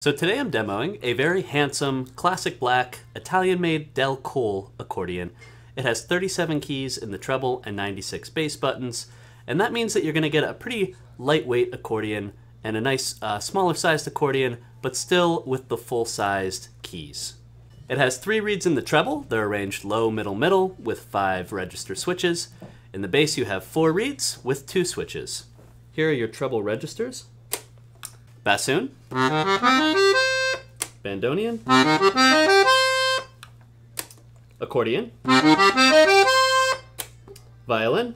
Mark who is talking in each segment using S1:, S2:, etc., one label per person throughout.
S1: So today I'm demoing a very handsome, classic black, Italian-made Del Cole accordion. It has 37 keys in the treble and 96 bass buttons, and that means that you're going to get a pretty lightweight accordion and a nice smaller sized accordion, but still with the full-sized keys. It has 3 reeds in the treble. They're arranged low, middle, middle with 5 register switches. In the bass you have 4 reeds with 2 switches. Here are your treble registers. Bassoon, bandoneon, accordion, violin,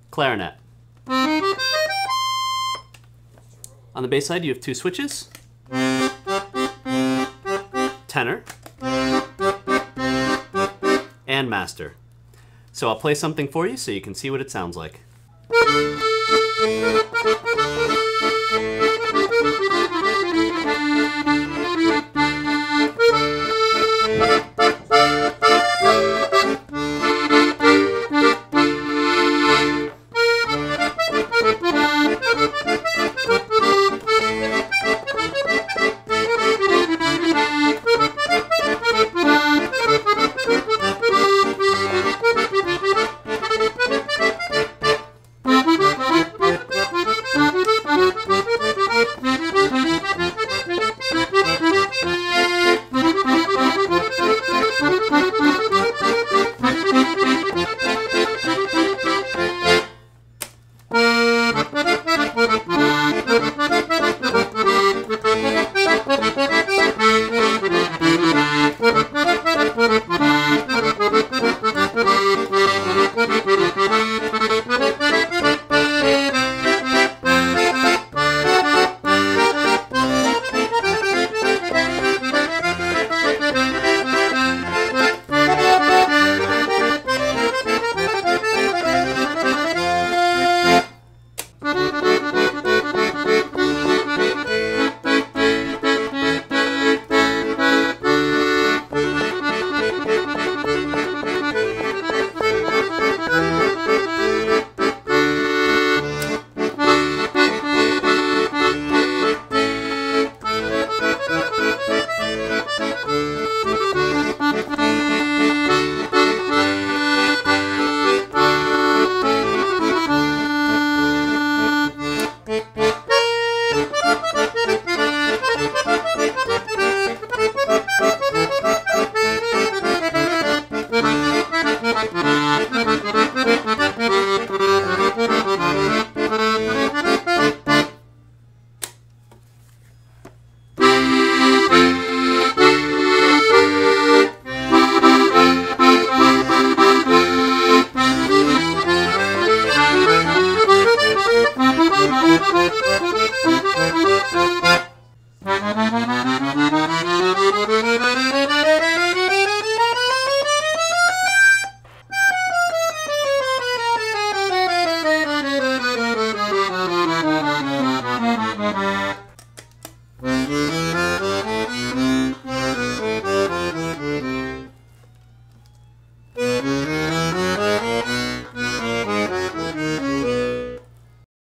S1: clarinet. On the bass side you have 2 switches, tenor, and master. So I'll play something for you so you can see what it sounds like.